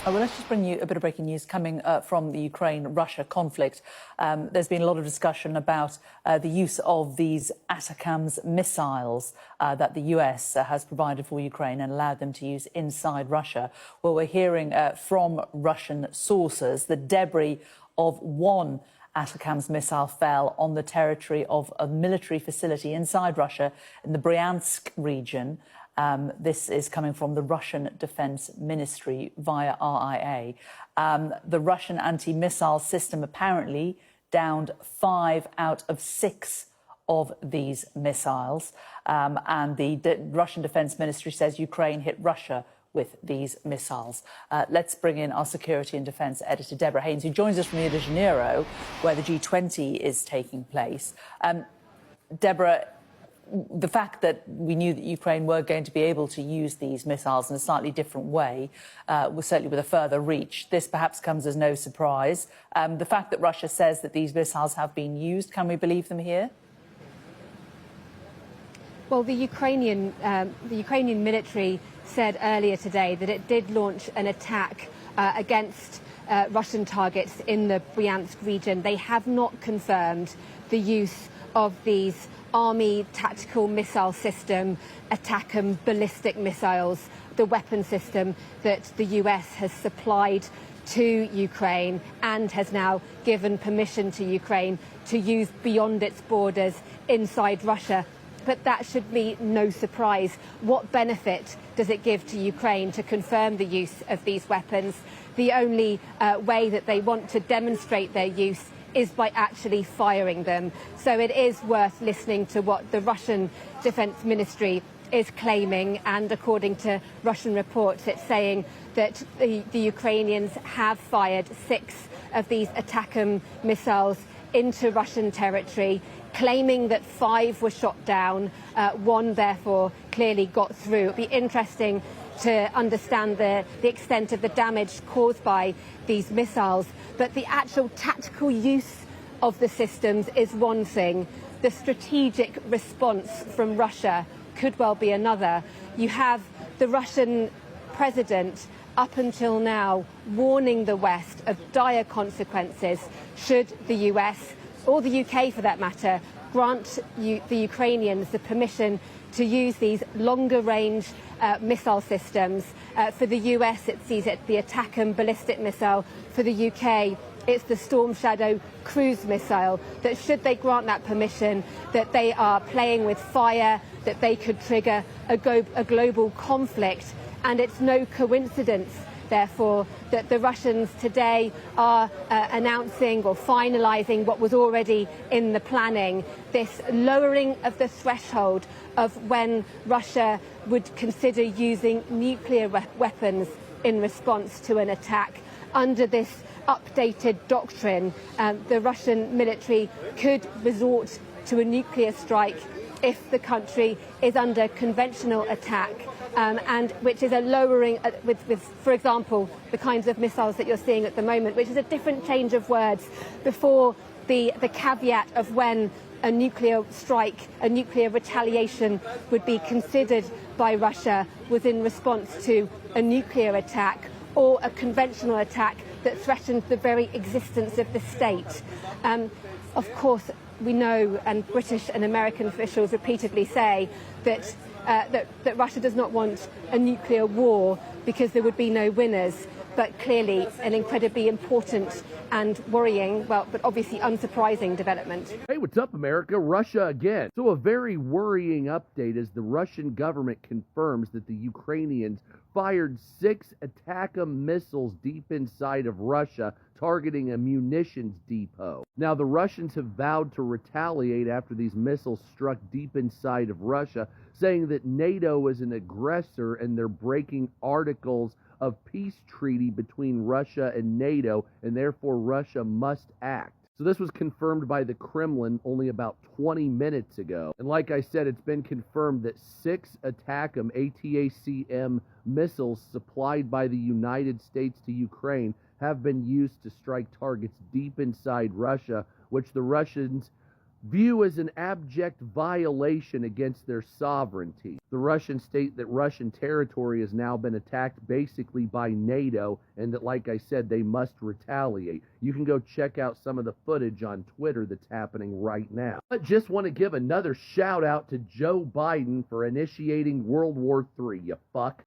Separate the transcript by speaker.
Speaker 1: Well, let's just bring you a bit of breaking news coming from the Ukraine-Russia conflict. There's been a lot of discussion about the use of these ATACMS missiles that the US has provided for Ukraine and allowed them to use inside Russia. Well, we're hearing from Russian sources the debris of one ATACMS missile fell on the territory of a military facility inside Russia in the Bryansk region. This is coming from the Russian Defense Ministry via RIA. The Russian anti-missile system apparently downed 5 out of 6 of these missiles. And the Russian Defense Ministry says Ukraine hit Russia with these missiles. Let's bring in our security and defence editor, Deborah Haynes, who joins us from Rio de Janeiro, where the G20 is taking place. Deborah, the fact that we knew that Ukraine were going to be able to use these missiles in a slightly different way, was certainly with a further reach. This perhaps comes as no surprise. The fact that Russia says that these missiles have been used, can we believe them here?
Speaker 2: Well, the Ukrainian military said earlier today that it did launch an attack against Russian targets in the Bryansk region. They have not confirmed the use of these Army tactical missile system, ATACMS ballistic missiles, the weapon system that the US has supplied to Ukraine and has now given permission to Ukraine to use beyond its borders inside Russia. But that should be no surprise. What benefit does it give to Ukraine to confirm the use of these weapons? The only way that they want to demonstrate their use is by actually firing them. So it is worth listening to what the Russian Defense Ministry is claiming, and according to Russian reports, it's saying that the Ukrainians have fired 6 of these ATACMS missiles into Russian territory, claiming that 5 were shot down. 1, therefore, clearly got through. It'll be interesting to understand the extent of the damage caused by these missiles. But the actual tactical use of the systems is one thing. The strategic response from Russia could well be another. You have the Russian president, up until now, warning the West of dire consequences should the US, or the UK for that matter, grant the Ukrainians the permission to use these longer range missile systems. For the US, it sees it the ATACMS ballistic missile. For the UK, it's the Storm Shadow cruise missile. That should they grant that permission, that they are playing with fire, that they could trigger a global conflict. And it's no coincidence, therefore, that the Russians today are announcing or finalising what was already in the planning, this lowering of the threshold of when Russia would consider using nuclear weapons in response to an attack. Under this updated doctrine, the Russian military could resort to a nuclear strike if the country is under conventional attack. And which is a lowering with, for example, the kinds of missiles that you're seeing at the moment, which is a different change of words. Before, the caveat of when a nuclear strike, a nuclear retaliation would be considered by Russia was in response to a nuclear attack or a conventional attack that threatened the very existence of the state. Of course, we know, and British and American officials repeatedly say that that Russia does not want a nuclear war because there would be no winners. But clearly an incredibly important and worrying, well, but obviously unsurprising development.
Speaker 3: Hey, what's up, America? Russia again. So a very worrying update as the Russian government confirms that the Ukrainians fired 6 ATACMS missiles deep inside of Russia, targeting a munitions depot. Now, the Russians have vowed to retaliate after these missiles struck deep inside of Russia, saying that NATO is an aggressor and they're breaking articles of peace treaty between Russia and NATO, and therefore Russia must act. So this was confirmed by the Kremlin only about 20 minutes ago. And like I said, it's been confirmed that 6 ATACMS missiles supplied by the United States to Ukraine have been used to strike targets deep inside Russia, which the Russians view as an abject violation against their sovereignty. The Russians state that Russian territory has now been attacked basically by NATO, and that, like I said, they must retaliate. You can go check out some of the footage on Twitter that's happening right now. But just want to give another shout out to Joe Biden for initiating World War III, you fuck.